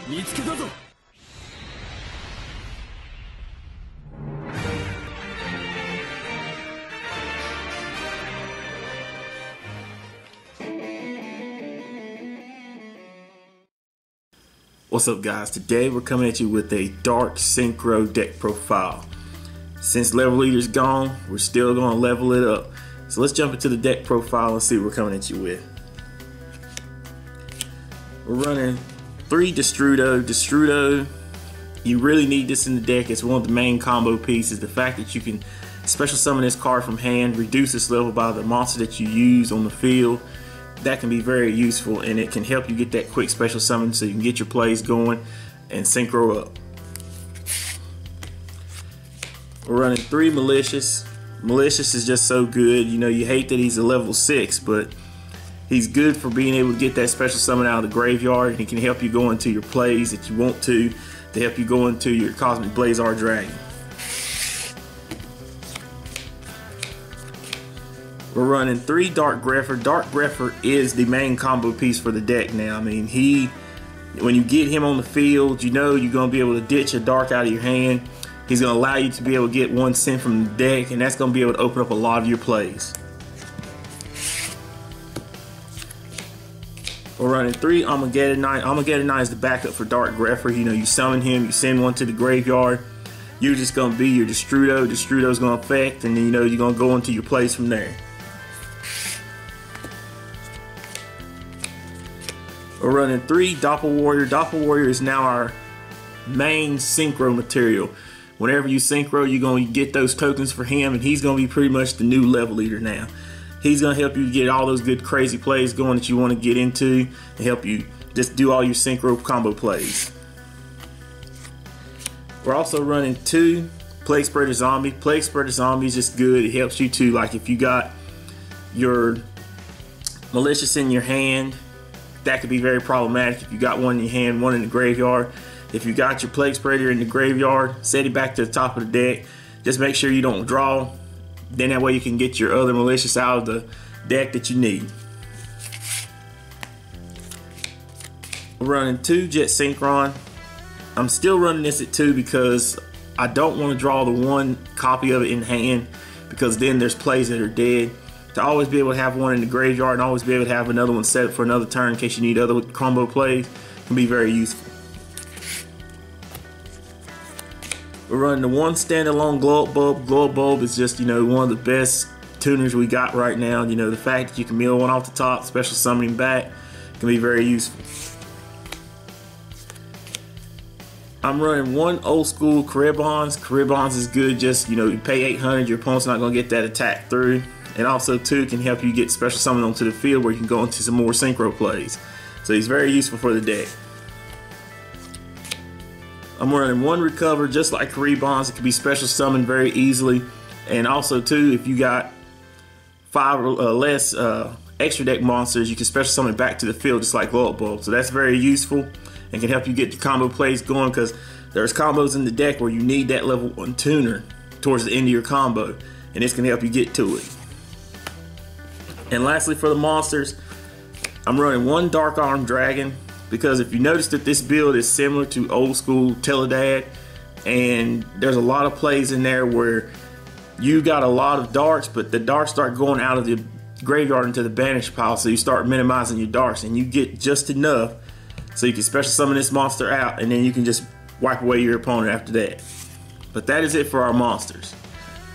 見つけたぞ。What's up, guys? Today we're coming at you with a dark synchro deck profile. Since level leader's gone, we're still going to level it up. So let's jump into the deck profile and see what we're coming at you with. We're running 3 Destrudo. You really need this in the deck. It's one of the main combo pieces. The fact that you can special summon this card from hand, reduce its level by the monster that you use on the field. That can be very useful, and it can help you get that quick special summon so you can get your plays going and synchro up. We're running 3 Malicious. Malicious is just so good. You know, you hate that he's a level 6, but he's good for being able to get that special summon out of the graveyard, and he can help you go into your plays that you want to help you go into your Cosmic Blazar Dragon. We're running 3 Dark Grepher. Dark Grepher is the main combo piece for the deck now. I mean, when you get him on the field, you know you're going to be able to ditch a Dark out of your hand. He's going to allow you to be able to get 1 cent from the deck, and that's going to be able to open up a lot of your plays. We're running 3 Armageddon Knight. Armageddon Knight is the backup for Dark Grepher. You know, you summon him, you send 1 to the graveyard. You're just going to be your Destrudo. Destrudo's going to affect, and then you know you're going to go into your plays from there. We're running 3 Doppel Warrior. Doppel Warrior is now our main synchro material. Whenever you synchro, you're going to get those tokens for him, and he's going to be pretty much the new level leader now. He's going to help you get all those good crazy plays going that you want to get into, and help you just do all your synchro combo plays. We're also running 2 Plague Spreader Zombie. Plague Spreader Zombie is just good. It helps you to, like, if you got your Malicious in your hand, that could be very problematic if you got 1 in your hand, 1 in the graveyard. If you got your Plague Spreader in the graveyard, set it back to the top of the deck. Just make sure you don't draw. Then that way you can get your other Malicious out of the deck that you need. We're running 2 Jet Synchron. I'm still running this at 2 because I don't want to draw the 1 copy of it in hand, because then there's plays that are dead. To always be able to have 1 in the graveyard and always be able to have another one set up for another turn in case you need other combo plays can be very useful. We're running the 1 standalone Glow Up Bulb. Glow Up Bulb is just, you know, one of the best tuners we got right now. You know, the fact that you can mill 1 off the top, special summoning back, can be very useful. I'm running 1 old school Caribons. Caribons is good, just, you know, you pay 800, your opponent's not going to get that attack through. And also, too, can help you get special summon onto the field where you can go into some more synchro plays. So he's very useful for the deck. I'm running 1 Recover, just like Caribons. It can be special summoned very easily. And also, too, if you got 5 or less extra deck monsters, you can special summon back to the field just like Glow Up Bulb. So that's very useful and can help you get the combo plays going, because there's combos in the deck where you need that level 1 tuner towards the end of your combo, and this can help you get to it. And lastly, for the monsters, I'm running 1 Dark Arm Dragon, because if you notice that this build is similar to old school D.A.D, and there's a lot of plays in there where you got a lot of darks, but the darks start going out of the graveyard into the banish pile, so you start minimizing your darks, and you get just enough so you can special summon this monster out, and then you can just wipe away your opponent after that. But that is it for our monsters.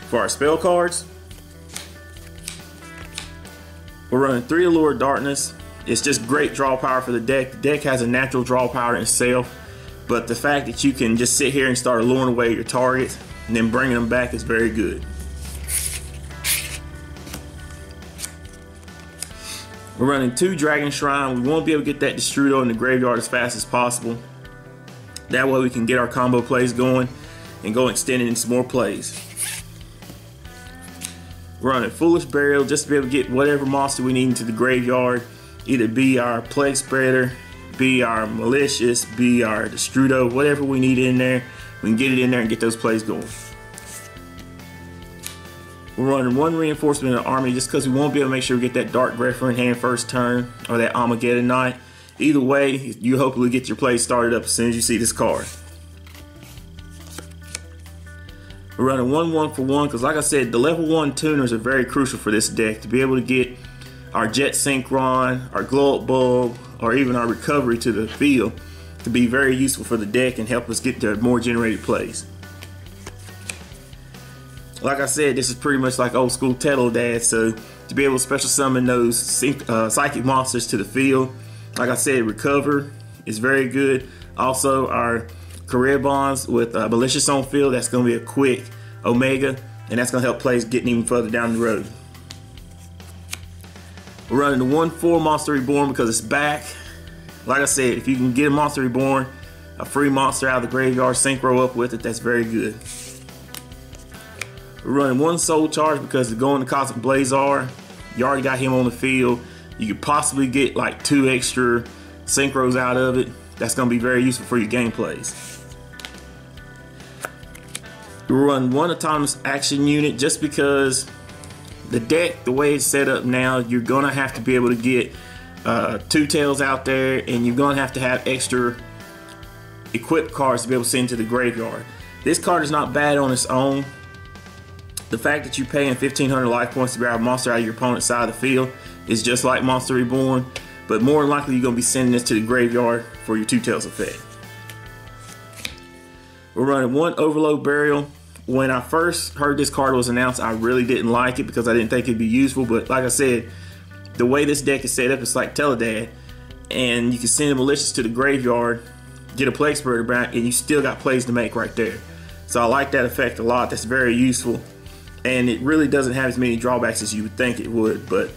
For our spell cards, we're running 3 Allure of Darkness. It's just great draw power for the deck. The deck has a natural draw power in itself, but the fact that you can just sit here and start alluring away your targets and then bringing them back is very good. We're running 2 Dragon Shrine. We won't be able to get that Destrudo in the graveyard as fast as possible. That way we can get our combo plays going and go extending into some more plays. We're running Foolish Burial just to be able to get whatever monster we need into the graveyard. Either be our Plague Spreader, be our Malicious, be our Destrudo, whatever we need in there, we can get it in there and get those plays going. We're running 1 Reinforcement in the army just because we won't be able to make sure we get that Dark Grepher in hand first turn, or that Armageddon Knight. Either way, you hopefully get your play started up as soon as you see this card. We're running 1-1-for-1 because, like I said, the level 1 tuners are very crucial for this deck to be able to get our Jet Synchron, our Glow Up Bulb, or even our Recovery to the field to be very useful for the deck and help us get to more generated plays. Like I said, this is pretty much like old school D.A.D, so to be able to special summon those psychic monsters to the field, like I said, Recover is very good. Also, our Career Bonds with Malicious on field, that's going to be a quick Omega, and that's going to help plays getting even further down the road. We're running the 1-4 Monster Reborn because it's back. Like I said, if you can get a Monster Reborn, a free monster out of the graveyard, Synchro up with it, that's very good. We're running 1 Soul Charge because of going to Cosmic Blazar. You already got him on the field. You could possibly get like 2 extra Synchros out of it. That's going to be very useful for your game plays. We're running 1 Autonomous Action Unit just because the deck, the way it's set up now, you're going to have to be able to get 2 tails out there, and you're going to have extra equipped cards to be able to send to the graveyard. This card is not bad on its own. The fact that you're paying 1,500 life points to grab a monster out of your opponent's side of the field is just like Monster Reborn, but more than likely you're going to be sending this to the graveyard for your 2 tails effect. We're running 1 Overload Burial. When I first heard this card was announced, I really didn't like it because I didn't think it'd be useful, but like I said, the way this deck is set up, it's like D.A.D, and you can send a Malicious to the graveyard, get a Plague Spreader back, and you still got plays to make right there. So I like that effect a lot. That's very useful, and it really doesn't have as many drawbacks as you would think it would, but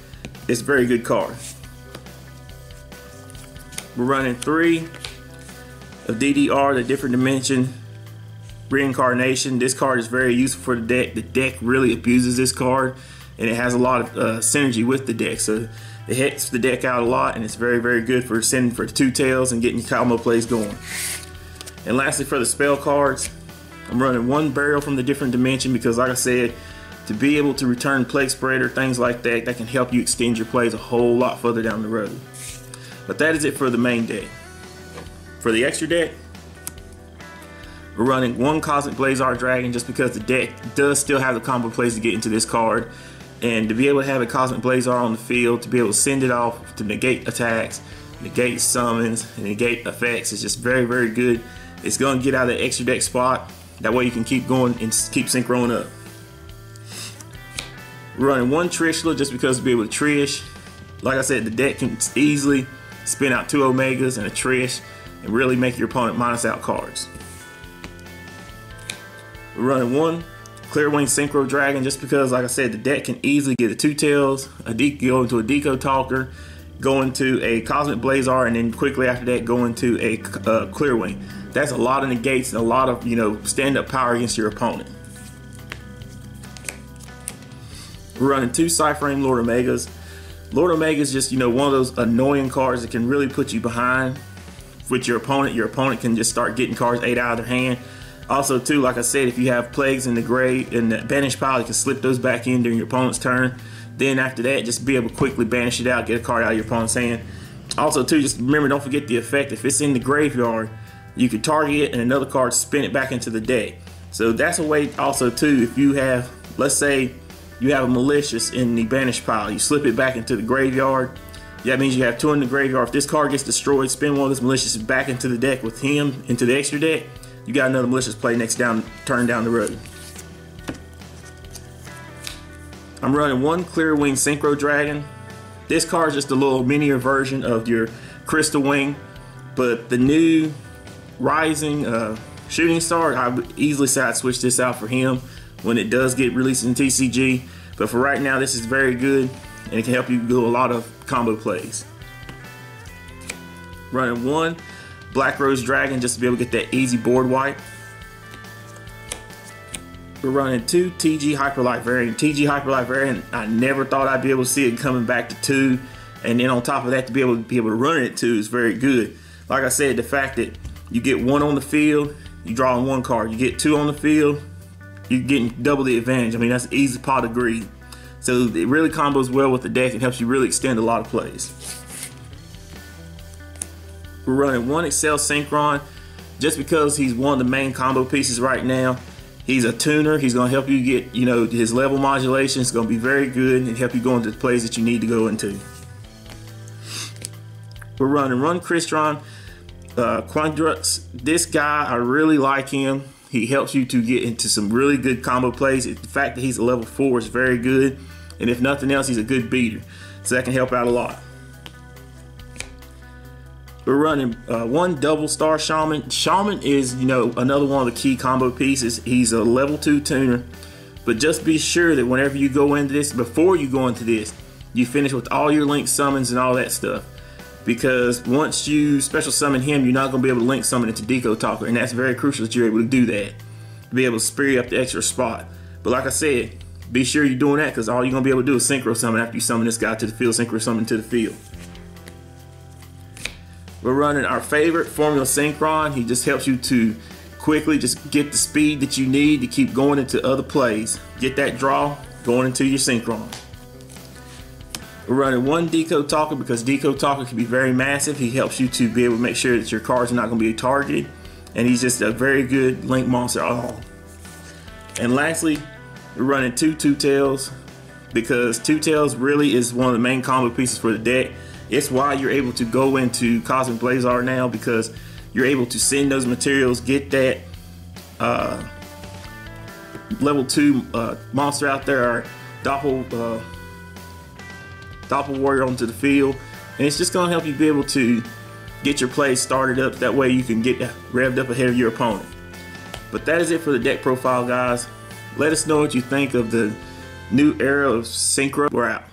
it's a very good card. We're running 3 of DDR, the Different Dimension Reincarnation. This card is very useful for the deck. The deck really abuses this card, and it has a lot of synergy with the deck, so it helps the deck out a lot, and it's very, very good for sending for 2 tails and getting your combo plays going. And lastly, for the spell cards, I'm running 1 Burial from the Different Dimension because, like I said, to be able to return Plague Spreader, things like that, that can help you extend your plays a whole lot further down the road. But that is it for the main deck. For the extra deck, we're running 1 Cosmic Blazar Dragon just because the deck does still have the combo plays to get into this card. And to be able to have a Cosmic Blazar on the field, to be able to send it off to negate attacks, negate summons, and negate effects is just very, very good. It's going to get out of the extra deck spot. That way you can keep going and keep synchroing up. We're running 1 Trishula just because to be able to Trish. Like I said, the deck can easily spin out 2 Omegas and a Trish and really make your opponent minus out cards. We're running 1 Clearwing Synchro Dragon just because, like I said, the deck can easily get a 2 tails, go into a Deco Talker, go into a Cosmic Blazar, and then quickly after that go into a Clearwing. That's a lot of negates and a lot of, stand-up power against your opponent. We're running 2 Cyframe Lord Omegas. Lord Omega is just, one of those annoying cards that can really put you behind with your opponent. Your opponent can just start getting cards 8 out of their hand. Also, too, like I said, if you have plagues in the banish pile, you can slip those back in during your opponent's turn. Then after that, just be able to quickly banish it out, get a card out of your opponent's hand. Also, too, just remember, don't forget the effect. If it's in the graveyard, you can target it and another card spin it back into the deck. So that's a way also, too, if you have, let's say, you have a Malicious in the banish pile, you slip it back into the graveyard. That means you have 2 in the graveyard. If this card gets destroyed, spin one of those Malicious back into the deck with him into the extra deck. You got another Malicious play next turn down the road. I'm running 1 Clearwing Synchro Dragon. This card is just a little minier version of your Crystal Wing, but the new Rising Shooting Star, I would easily say I'd switch this out for him when it does get released in TCG. But for right now, this is very good, and it can help you do a lot of combo plays. Running 1 Black Rose Dragon just to be able to get that easy board wipe. We're running 2 TG Hyperlight Variant. TG Hyperlight Variant, I never thought I'd be able to see it coming back to 2, and then on top of that, to be able to run it at 2 is very good. Like I said, the fact that you get 1 on the field, you draw 1 card. You get 2 on the field, you're getting double the advantage. I mean, that's an easy pot of greed. So it really combos well with the deck and helps you really extend a lot of plays. We're running one Excel Synchron just because he's one of the main combo pieces right now. He's a tuner. He's going to help you get, you know, his level modulation is going to be very good and help you go into the plays that you need to go into. We're running Run Crystron Quandrux. This guy, I really like him. He helps you to get into some really good combo plays. The fact that he's a level 4 is very good. And if nothing else, he's a good beater. So that can help out a lot. We're running one double star Shaman. Shaman is, you know, another one of the key combo pieces. He's a level 2 tuner. But just be sure that whenever you go into this, before you go into this, you finish with all your link summons and all that stuff. Because once you special summon him, you're not going to be able to link summon into D.A.D Talker, and that's very crucial that you're able to do that, to be able to spear up the extra spot. But like I said, be sure you're doing that, because all you're going to be able to do is Synchro summon after you summon this guy to the field, Synchro summon to the field. We're running our favorite Formula Synchron. He just helps you to quickly just get the speed that you need to keep going into other plays. Get that draw going into your Synchron. We're running one D.A.D Talker because D.A.D Talker can be very massive. He helps you to be able to make sure that your cards are not going to be targeted. And he's just a very good link monster. Oh. And lastly, we're running two Tails because Two Tails really is one of the main combo pieces for the deck. It's why you're able to go into Cosmic Blazar now, because you're able to send those materials, get that level 2 monster out there, or Doppel Warrior onto the field, and it's just going to help you be able to get your plays started up. That way you can get revved up ahead of your opponent. But that is it for the deck profile, guys. Let us know what you think of the new era of Synchro. We're out.